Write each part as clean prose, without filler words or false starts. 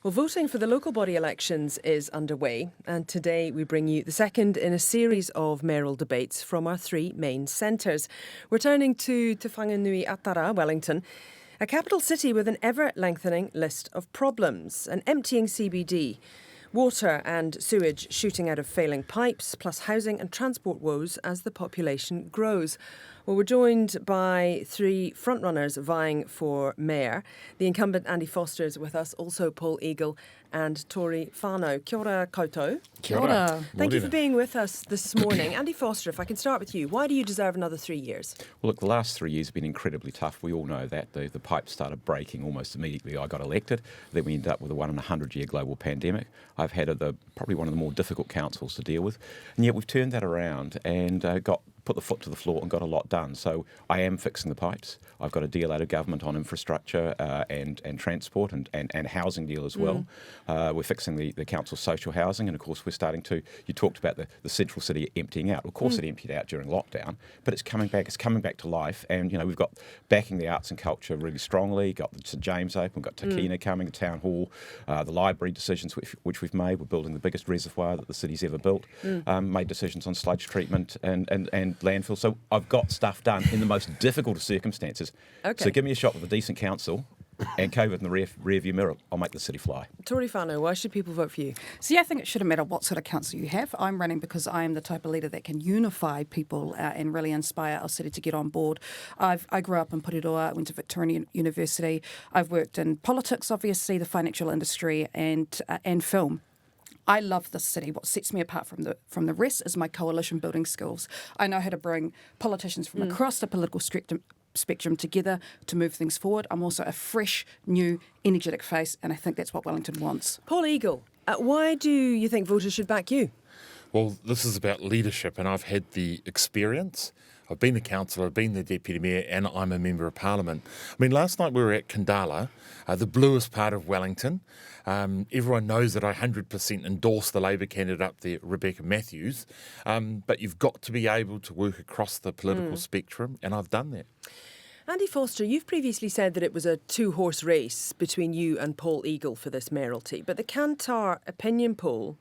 Well, voting for the local body elections is underway, and today we bring you the second in a series of mayoral debates from our three main centres. We're turning to Te Whanganui-a-Tara, Wellington, a capital city with an ever-lengthening list of problems, an emptying CBD, water and sewage shooting out of failing pipes, plus housing and transport woes as the population grows. Well, we're joined by three frontrunners vying for mayor. The incumbent Andy Foster is with us, also Paul Eagle and Tory Whanau. Kia ora koutou. Kia ora. Thank you for being with us this morning. Andy Foster, if I can start with you, why do you deserve another 3 years? Well, look, the last 3 years have been incredibly tough. We all know that. The pipes started breaking almost immediately I got elected. Then we ended up with a 1-in-100-year global pandemic. I've had probably one of the more difficult councils to deal with. And yet we've turned that around and put the foot to the floor and got a lot done. So I am fixing the pipes. I've got a deal out of government on infrastructure and transport and housing deal as well. We're fixing the council's social housing, and of course we're starting to, you talked about the central city emptying out. Of course it emptied out during lockdown, but it's coming back to life, and we've got backing the arts and culture really strongly, got the St James open, we've got Takina coming, the town hall, the library decisions which we've made. We're building the biggest reservoir that the city's ever built, made decisions on sludge treatment and landfill. So I've got stuff done in the most difficult of circumstances. Okay. So give me a shot with a decent council and COVID in the rear view mirror. I'll make the city fly. Tory Whanau, why should people vote for you? See, I think it shouldn't matter what sort of council you have. I'm running because I am the type of leader that can unify people and really inspire our city to get on board. I grew up in Puriroa, went to Victoria University. I've worked in politics, obviously, the financial industry and film. I love this city. What sets me apart from the rest is my coalition building skills. I know how to bring politicians from across the political spectrum together to move things forward. I'm also a fresh, new, energetic face, and I think that's what Wellington wants. Paul Eagle, why do you think voters should back you? Well, this is about leadership, and I've had the experience. I've been the councillor, I've been the deputy mayor, and I'm a member of parliament. I mean, last night we were at Kandala, the bluest part of Wellington. Everyone knows that I 100% endorse the Labour candidate up there, Rebecca Matthews. But you've got to be able to work across the political spectrum, and I've done that. Andy Foster, you've previously said that it was a two-horse race between you and Paul Eagle for this mayoralty, but the Kantar opinion poll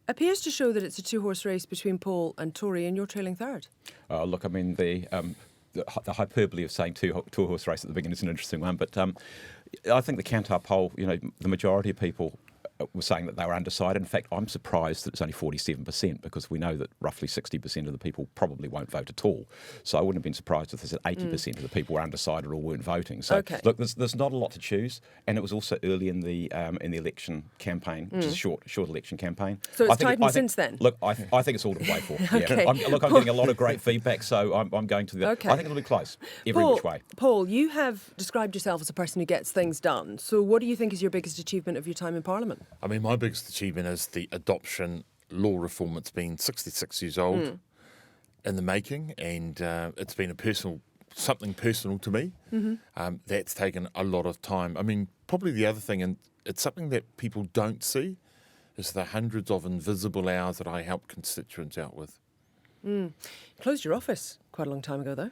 appears to show that it's a two-horse race between Paul and Tory, and you're trailing third. Look, I mean, the hyperbole of saying two-horse race at the beginning is an interesting one, but I think the Kantar poll, the majority of people were saying that they were undecided. In fact, I'm surprised that it's only 47%, because we know that roughly 60% of the people probably won't vote at all. So I wouldn't have been surprised if they said 80% of the people were undecided or weren't voting. So look, there's not a lot to choose, and it was also early in the election campaign, which is a short election campaign. So it's tightened since then. Look, I think it's all to play for. Okay. I'm getting a lot of great feedback, so I'm going to the. Okay. I think it'll be close every which way. Paul, you have described yourself as a person who gets things done. So what do you think is your biggest achievement of your time in Parliament? I mean, my biggest achievement is the adoption law reform. It's been 66 years old in the making, and it's been something personal to me. That's taken a lot of time. I mean, probably the other thing, and it's something that people don't see, is the hundreds of invisible hours that I help constituents out with. You closed your office quite a long time ago, though.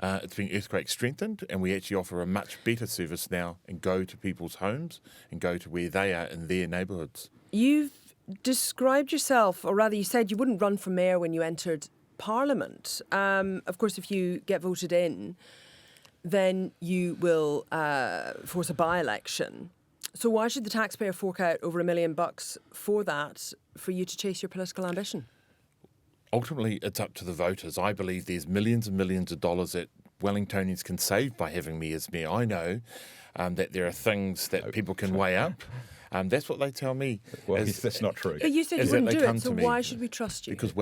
It's been earthquake strengthened, and we actually offer a much better service now and go to people's homes and go to where they are in their neighbourhoods. You've described yourself, or rather you said you wouldn't run for mayor when you entered Parliament. Of course, if you get voted in, then you will force a by-election. So why should the taxpayer fork out over $1 million for that, for you to chase your political ambition? Ultimately, it's up to the voters. I believe there's millions and millions of dollars that Wellingtonians can save by having me as mayor. I know that there are things that people can weigh up. That's what they tell me. Well, that's not true. You said you wouldn't do it, so why should we trust you? Because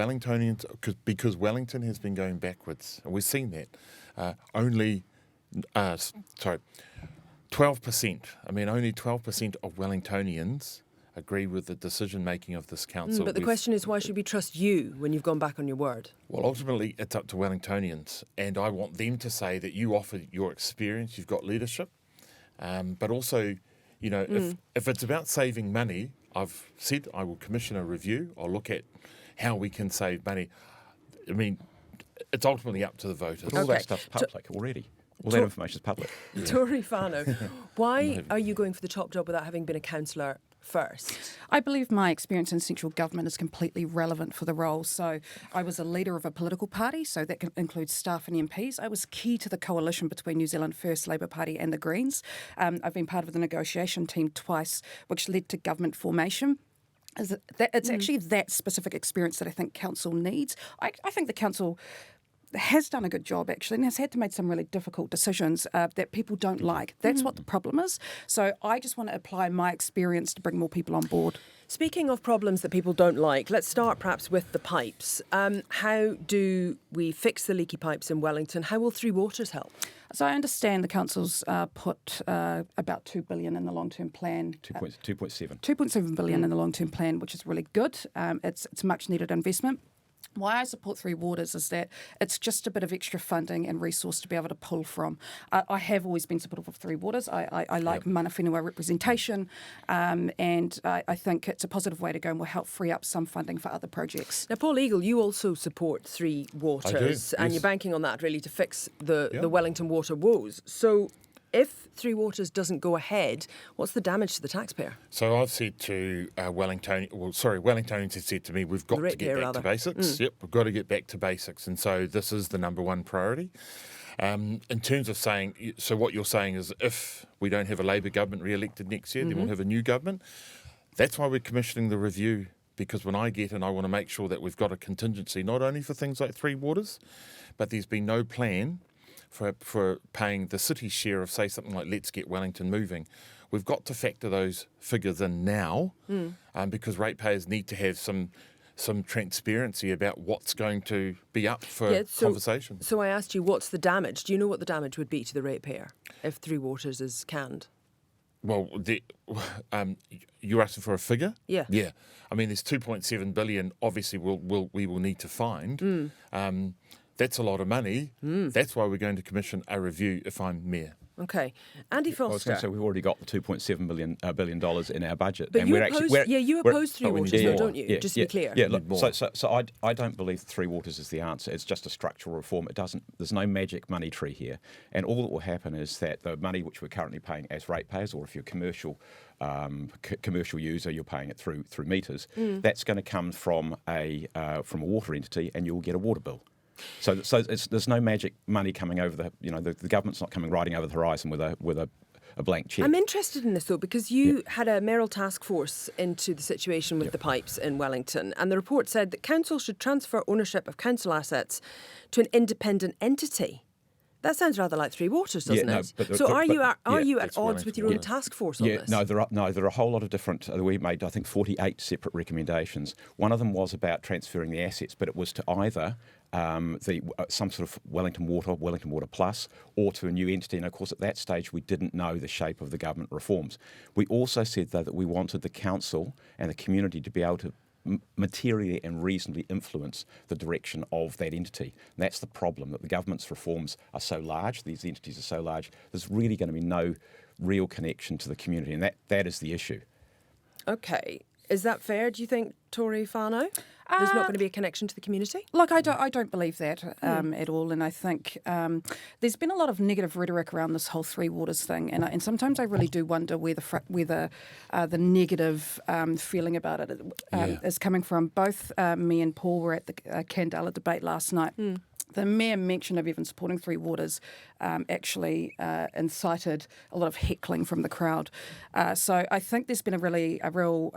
because Wellington has been going backwards, and we've seen that. 12%. I mean, only 12% of Wellingtonians agree with the decision-making of this council. But the question is, why should we trust you when you've gone back on your word? Well, ultimately, it's up to Wellingtonians, and I want them to say that you offer your experience, you've got leadership, but also, if it's about saving money, I've said I will commission a review. I'll look at how we can save money. I mean, it's ultimately up to the voters. But all that stuff's public already. All that information's public. Tory Whanau, why are you going for the top job without having been a councillor first? I believe my experience in central government is completely relevant for the role. So I was a leader of a political party, so that includes staff and MPs. I was key to the coalition between New Zealand First Labour Party and the Greens. I've been part of the negotiation team twice, which led to government formation. It's actually that specific experience that I think council needs. I think the council has done a good job, actually, and has had to make some really difficult decisions that people don't like. That's what the problem is. So I just want to apply my experience to bring more people on board. Speaking of problems that people don't like, let's start perhaps with the pipes. How do we fix the leaky pipes in Wellington? How will Three Waters help? So I understand the council's put about $2 billion in the long-term plan. 2.7. 2.7 billion in the long-term plan, which is really good. It's much needed investment. Why I support Three Waters is that it's just a bit of extra funding and resource to be able to pull from. I have always been supportive of Three Waters. I like mana whenua representation, and I think it's a positive way to go and will help free up some funding for other projects. Now, Paul Eagle, you also support Three Waters, and you're banking on that really to fix the Wellington water woes. So if Three Waters doesn't go ahead, what's the damage to the taxpayer? So I've said to Wellingtonians have said to me, we've got to get back to basics. Yep, we've got to get back to basics. And so this is the number one priority. In terms of saying, so what you're saying is if we don't have a Labour government re-elected next year, then we'll have a new government. That's why we're commissioning the review, because when I get in, I want to make sure that we've got a contingency, not only for things like Three Waters, but there's been no plan for paying the city's share of, say, something like Let's Get Wellington Moving. We've got to factor those figures in now because ratepayers need to have some transparency about what's going to be up for conversation. So I asked you, what's the damage? Do you know what the damage would be to the ratepayer if Three Waters is canned? Well, you're asking for a figure? Yeah. Yeah. I mean, there's 2.7 billion. Obviously, we will need to find. That's a lot of money. That's why we're going to commission a review if I'm mayor. Okay. Andy Foster. I was going to say we've already got the $2.7 billion in our budget. But and you oppose Three Waters, though, don't you? Just to be clear. Yeah, look, so I don't believe Three Waters is the answer. It's just a structural reform. There's no magic money tree here. And all that will happen is that the money which we're currently paying as ratepayers, or if you're commercial user, you're paying it through meters, that's going to come from a water entity, and you'll get a water bill. So there's no magic money coming over the government's not coming riding over the horizon with a blank cheque. I'm interested in this though because you had a mayoral task force into the situation with the pipes in Wellington, and the report said that council should transfer ownership of council assets to an independent entity. That sounds rather like Three Waters, doesn't it? So are you at odds with your own task force on this? No, there are a whole lot of different. We made, I think, 48 separate recommendations. One of them was about transferring the assets, but it was to either some sort of Wellington Water Plus, or to a new entity. And of course, at that stage, we didn't know the shape of the government reforms. We also said, though, that we wanted the council and the community to be able to materially and reasonably influence the direction of that entity. And that's the problem, that the government's reforms are so large, these entities are so large, there's really going to be no real connection to the community, and that is the issue. Okay. Is that fair, do you think, Tory Whanau? There's not going to be a connection to the community? Look, I don't believe that at all, and I think there's been a lot of negative rhetoric around this whole Three Waters thing, and sometimes I really do wonder where the negative feeling about it is coming from. Both me and Paul were at the Candela debate last night. The mere mention of even supporting Three Waters actually incited a lot of heckling from the crowd. So I think there's been a real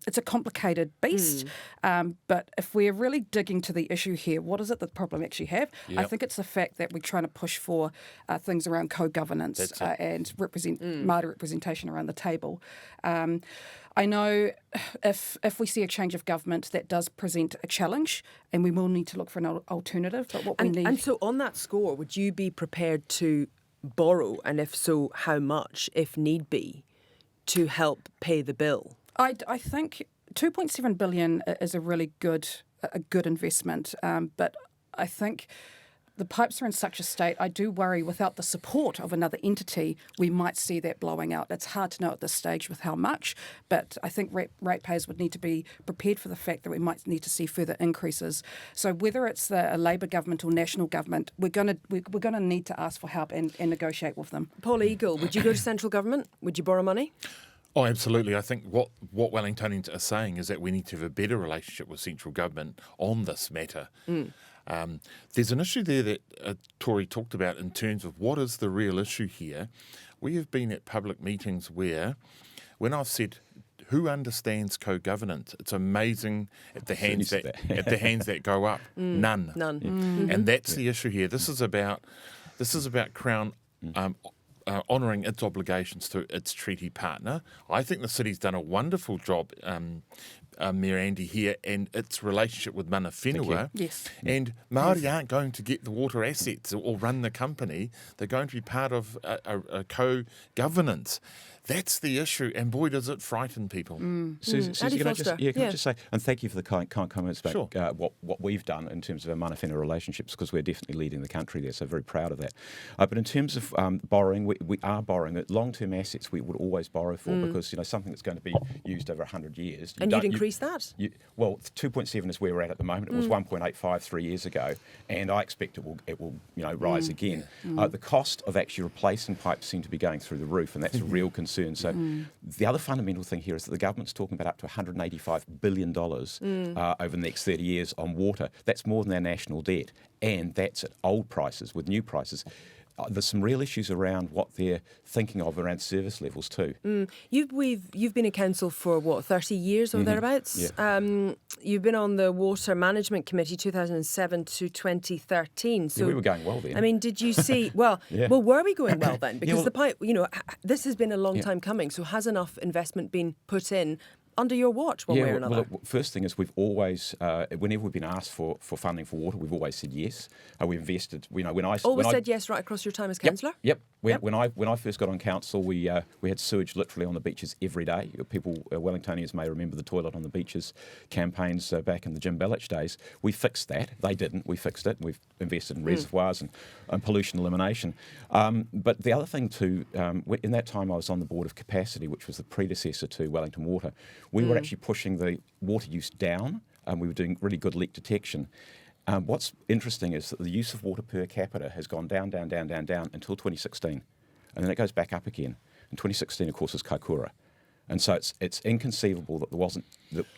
it's a complicated beast. But if we're really digging to the issue here, what is it that the problem actually have? I think it's the fact that we're trying to push for things around co-governance and Māori representation around the table. I know if we see a change of government, that does present a challenge, and we will need to look for an alternative. But what we need. And so, on that score, would you be prepared to borrow, and if so, how much, if need be, to help pay the bill? I think 2.7 billion is a really good investment, but I think the pipes are in such a state, I do worry without the support of another entity, we might see that blowing out. It's hard to know at this stage with how much, but I think ratepayers would need to be prepared for the fact that we might need to see further increases. So whether it's a Labour government or national government, we're going to need to ask for help and negotiate with them. Paul Eagle, would you go to central government? Would you borrow money? Oh, absolutely. I think what Wellingtonians are saying is that we need to have a better relationship with central government on this matter. There's an issue there that Tory talked about in terms of what is the real issue here. We have been at public meetings where, when I've said, who understands co-governance? It's amazing at the hands that go up. None. And that's the issue here. This is about Crown honouring its obligations to its treaty partner. I think the city's done a wonderful job, Mayor Andy here, and its relationship with Mana Whenua. Yes. And Māori aren't going to get the water assets or run the company. They're going to be part of a co-governance. That's the issue, and boy, does it frighten people. Susie, can I just say, and thank you for the kind comments about Sure. what we've done in terms of our Mana Whenua relationships, because we're definitely leading the country there, so very proud of that. But in terms of borrowing, we are borrowing. Long-term assets we would always borrow for, because something that's going to be used over 100 years. And you'd increase that? Well, 2.7 is where we're at the moment. It was 1.85 3 years ago, and I expect it will rise again. The cost of actually replacing pipes seem to be going through the roof, and that's a real concern. So the other fundamental thing here is that the government's talking about up to $185 billion over the next 30 years on water. That's more than our national debt, and that's at old prices. With new prices, there's some real issues around what they're thinking of around service levels too. You've been in council for what, 30 years or thereabouts? Yeah. You've been on the Water Management Committee 2007 to 2013. So we were going well then. I mean, did you see? Well, were we going well then? Because the pipe, this has been a long time coming. So has enough investment been put in under your watch, one way or another? Well, first thing is we've always, whenever we've been asked for funding for water, we've always said yes. We invested. Said yes right across your time as councillor. Yep. When I first got on council, we had sewage literally on the beaches every day. People, Wellingtonians may remember the toilet on the beaches campaigns back in the Jim Bellich days. We fixed that. They didn't. We fixed it. We've invested in reservoirs and pollution elimination. But the other thing too, in that time I was on the board of Capacity, which was the predecessor to Wellington Water. We were actually pushing the water use down, and we were doing really good leak detection. What's interesting is that the use of water per capita has gone down until 2016, and then it goes back up again. And 2016, of course, is Kaikoura. And so it's inconceivable that there wasn't,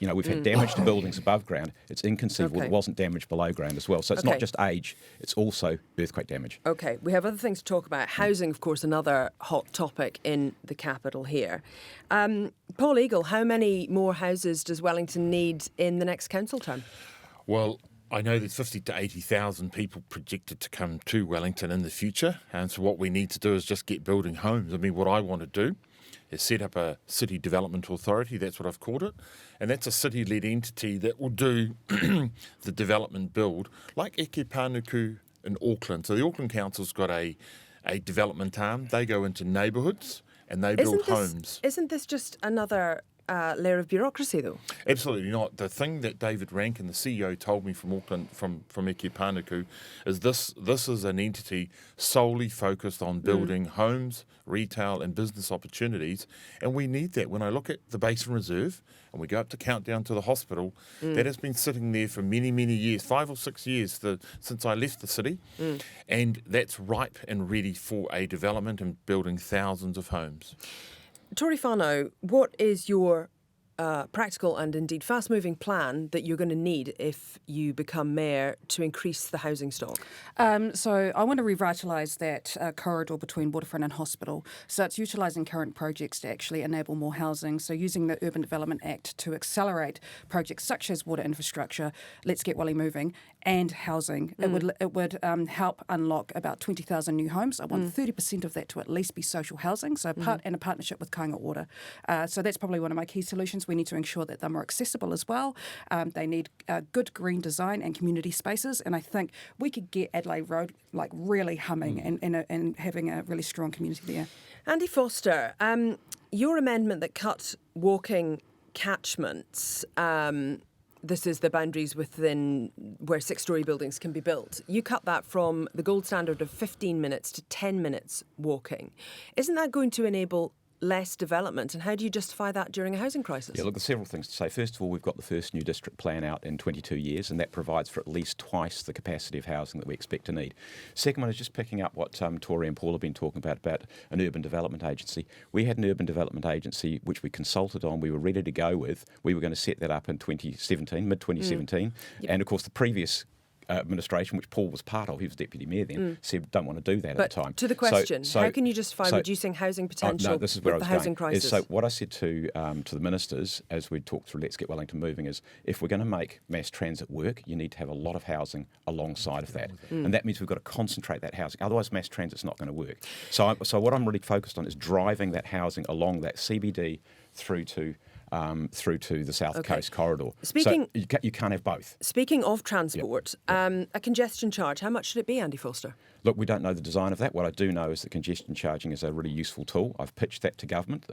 we've had damage to buildings above ground. It's inconceivable there wasn't damage below ground as well. So it's not just age, it's also earthquake damage. Okay, we have other things to talk about. Housing, of course, another hot topic in the capital here. Paul Eagle, how many more houses does Wellington need in the next council term? Well, I know there's 50 to 80,000 people projected to come to Wellington in the future. And so what we need to do is just get building homes. I mean, what I want to do is set up a city development authority, that's what I've called it, and that's a city-led entity that will do the development build, like Eke Pānuku in Auckland. So the Auckland Council's got a development arm. They go into neighbourhoods and they build homes. Isn't this just another layer of bureaucracy, though? Absolutely not. The thing that David Rankin, the CEO, told me from Auckland, from Eke Pānuku, is this is an entity solely focused on building homes, retail and business opportunities, and we need that. When I look at the Basin Reserve and we go up to Countdown to the hospital, that has been sitting there for many, many years, 5 or 6 years since I left the city, and that's ripe and ready for a development and building thousands of homes. Tory Whanau, what is your practical and indeed fast-moving plan that you're going to need if you become mayor to increase the housing stock? So I want to revitalise that corridor between Waterfront and Hospital. So it's utilising current projects to actually enable more housing. So using the Urban Development Act to accelerate projects such as water infrastructure, Let's Get Welly Moving, and housing. It would help unlock about 20,000 new homes. I want 30% of that to at least be social housing, so and a partnership with Kāinga Water. So that's probably one of my key solutions. We need to ensure that they're more accessible as well. They need good green design and community spaces, and I think we could get Adelaide Road like really humming and having a really strong community there. Andy Foster, your amendment that cut walking catchments, this is the boundaries within where 6-storey buildings can be built. You cut that from the gold standard of 15 minutes to 10 minutes walking. Isn't that going to enable less development, and how do you justify that during a housing crisis? Yeah, look, there's several things to say. First of all, we've got the first new district plan out in 22 years, and that provides for at least twice the capacity of housing that we expect to need. Second one is just picking up what Tory and Paul have been talking about an urban development agency. We had an urban development agency which we consulted on, we were ready to go with. We were going to set that up in 2017, mid-2017, and of course the previous administration, which Paul was part of, he was deputy mayor then, said don't want to do that but at the time. To the question, how can you justify reducing housing potential no, this is where with I the was housing going. crisis? So what I said to the ministers as we talked through Let's Get Wellington Moving is if we're going to make mass transit work, you need to have a lot of housing alongside of that. And that means we've got to concentrate that housing. Otherwise, mass transit's not going to work. So what I'm really focused on is driving that housing along that CBD through to the South Coast corridor. Speaking, so you can't have both. Speaking of transport, a congestion charge, how much should it be, Andy Foster? Look, we don't know the design of that. What I do know is that congestion charging is a really useful tool. I've pitched that to government.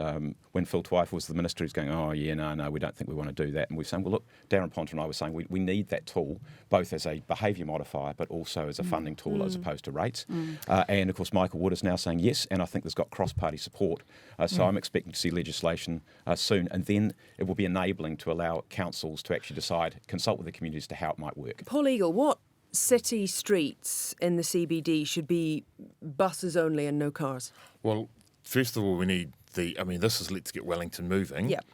When Phil Twyford was the minister, he's going, oh, yeah, no, we don't think we want to do that. And we're saying, well, look, Darren Ponter and I were saying we need that tool, both as a behaviour modifier, but also as a funding tool as opposed to rates. And, of course, Michael Wood is now saying yes, and I think there's got cross-party support. So I'm expecting to see legislation soon. And then it will be enabling to allow councils to actually consult with the communities to how it might work. Paul Eagle, what city streets in the CBD should be buses only and no cars? Well, first of all, we need this is Let's Get Wellington Moving. Yep.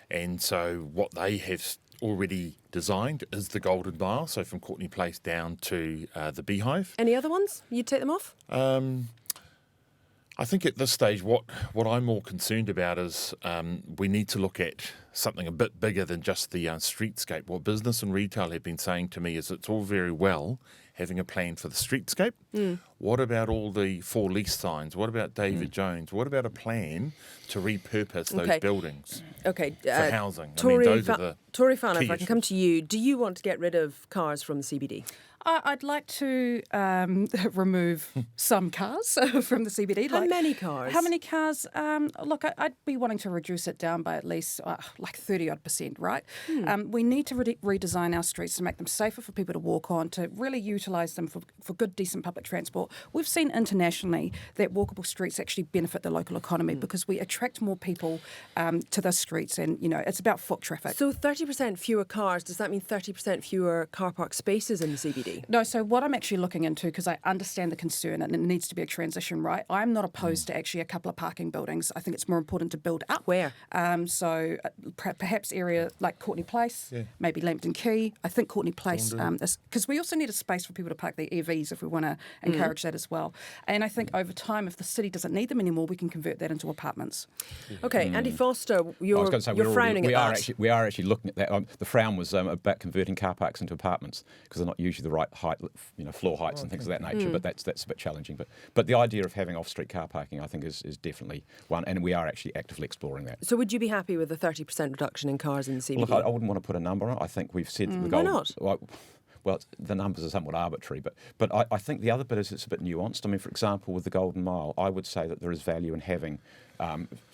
And so what they have already designed is the Golden Mile, so from Courtney Place down to the Beehive. Any other ones? You'd take them off? I think at this stage, what I'm more concerned about is we need to look at something a bit bigger than just the streetscape. What business and retail have been saying to me is it's all very well having a plan for the streetscape. What about all the for lease signs? What about David Jones? What about a plan to repurpose those buildings for housing? Tory those are the Tory Whanau, key if I can come to you, do you want to get rid of cars from the CBD? I'd like to remove some cars from the CBD. How many cars? How many cars? Look, I'd be wanting to reduce it down by at least like 30-odd%, right? We need to redesign our streets to make them safer for people to walk on, to really utilise them for good, decent public transport. We've seen internationally that walkable streets actually benefit the local economy because we attract more people to the streets, and, it's about foot traffic. So 30% fewer cars, does that mean 30% fewer car park spaces in the CBD? No, so what I'm actually looking into, because I understand the concern and it needs to be a transition, right? I'm not opposed to actually a couple of parking buildings. I think it's more important to build up. Where? So perhaps area like Courtney Place, maybe Lambton Quay. I think Courtney Place, because we also need a space for people to park their EVs if we want to encourage that as well. And I think over time, if the city doesn't need them anymore, we can convert that into apartments. Okay, Andy Foster, you're frowning at that. We are actually looking at that. The frown was about converting car parks into apartments because they're not usually the right height, floor heights and things of that nature. But that's a bit challenging. But the idea of having off-street car parking, I think, is definitely one, and we are actually actively exploring that. So would you be happy with a 30% reduction in cars in the CBD? Look, I wouldn't want to put a number on it. I think we've said the goal. Why not? Well, the numbers are somewhat arbitrary, but I think the other bit is it's a bit nuanced. I mean, for example, with the Golden Mile, I would say that there is value in having,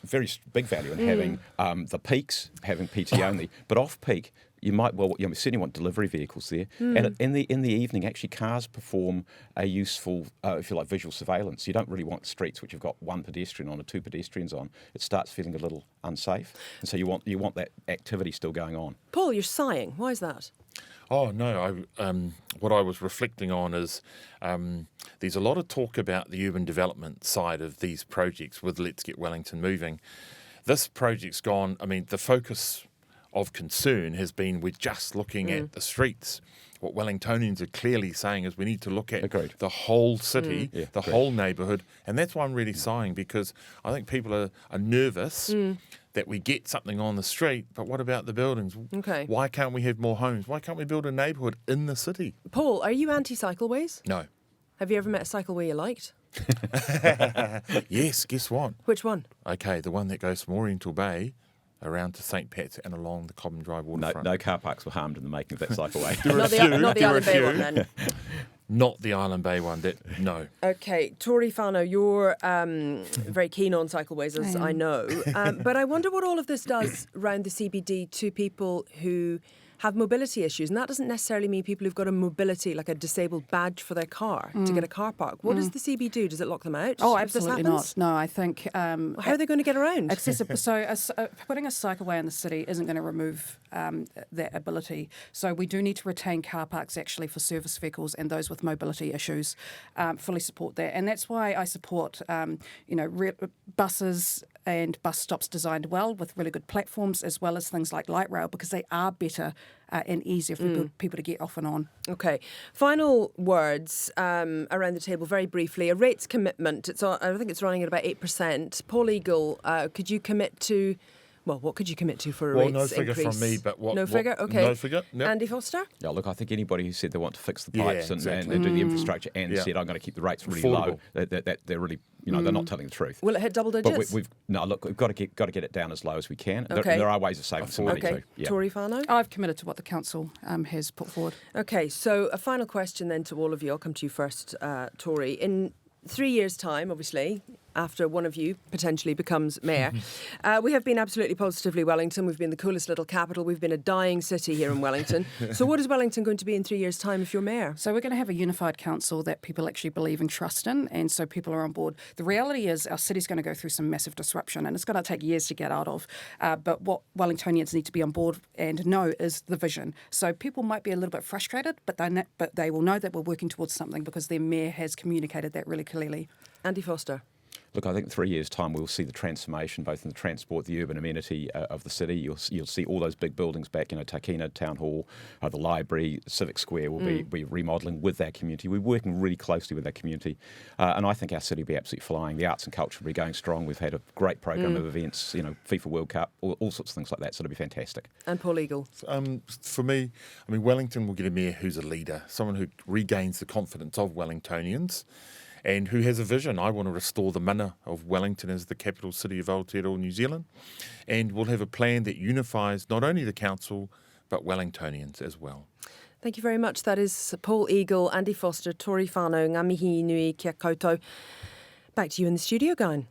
very big value in having the peaks, having PT only, but off-peak, you certainly want delivery vehicles there. And in the evening, actually, cars perform a useful, if you like, visual surveillance. You don't really want streets which have got one pedestrian on or two pedestrians on. It starts feeling a little unsafe, and so you want that activity still going on. Paul, you're sighing. Why is that? Oh, no. What I was reflecting on is there's a lot of talk about the urban development side of these projects with Let's Get Wellington Moving. This project's gone, the focus of concern has been we're just looking at the streets. What Wellingtonians are clearly saying is we need to look at the whole city, the whole neighbourhood, and that's why I'm really sighing, because I think people are nervous that we get something on the street, but what about the buildings? Okay. Why can't we have more homes? Why can't we build a neighbourhood in the city? Paul, are you anti-cycleways? No. Have you ever met a cycleway you liked? Yes, guess what? Which one? Okay, the one that goes from Oriental Bay around to St Pat's and along the Common Drive waterfront. No car parks were harmed in the making of that cycleway. Not the Island Bay one, then. Not the Island Bay one, no. Okay, Tory Whanau, you're very keen on cycleways, as I know. But I wonder what all of this does around the CBD to people who have mobility issues. And that doesn't necessarily mean people who've got a mobility, like a disabled badge for their car to get a car park. What does the CB do? Does it lock them out? Oh, if this absolutely happens? not. No, I think... How are they going to get around? Accessible. Putting a cycleway in the city isn't going to remove that ability. So we do need to retain car parks actually for service vehicles and those with mobility issues. Fully support that, and that's why I support buses and bus stops designed well with really good platforms, as well as things like light rail, because they are better and easier for people to get off and on. Okay. Final words around the table, very briefly. A rates commitment. I think it's running at about 8%. Paul Eagle, could you commit to... Well, what could you commit to for a rates no figure increase? from me, but what... No figure? Okay. No figure, no. Andy Foster? Yeah, look, I think anybody who said they want to fix the pipes and do the infrastructure and said I'm going to keep the rates really Affordable. low, that they're really, they're not telling the truth. Will it hit double digits? But we've got to get it down as low as we can. Okay. There are ways of saving some money too. Yeah. Tory Whanau? I've committed to what the council has put forward. Okay, so a final question then to all of you. I'll come to you first, Tory. In 3 years' time, obviously, after one of you potentially becomes mayor, we have been absolutely positively Wellington. We've been the coolest little capital. We've been a dying city here in Wellington. So what is Wellington going to be in 3 years' time if you're mayor? So we're going to have a unified council that people actually believe and trust in, and so people are on board. The reality is our city's going to go through some massive disruption, and it's going to take years to get out of. But what Wellingtonians need to be on board and know is the vision. So people might be a little bit frustrated, but they will know that we're working towards something because their mayor has communicated that really clearly. Andy Foster. Look, I think in 3 years' time we'll see the transformation both in the transport, the urban amenity of the city. You'll see all those big buildings back, Takina Town Hall, the library, Civic Square will be remodelling with that community. We're working really closely with that community, and I think our city will be absolutely flying. The arts and culture will be going strong. We've had a great program of events, FIFA World Cup, all sorts of things like that, so it'll be fantastic. And Paul Eagle. For me, Wellington will get a mayor who's a leader, someone who regains the confidence of Wellingtonians, and who has a vision. I want to restore the mana of Wellington as the capital city of Aotearoa, New Zealand, and we'll have a plan that unifies not only the council, but Wellingtonians as well. Thank you very much. That is Paul Eagle, Andy Foster, Tory Whanau, ngā mihi nui kia koutou. Back to you in the studio, Guyn.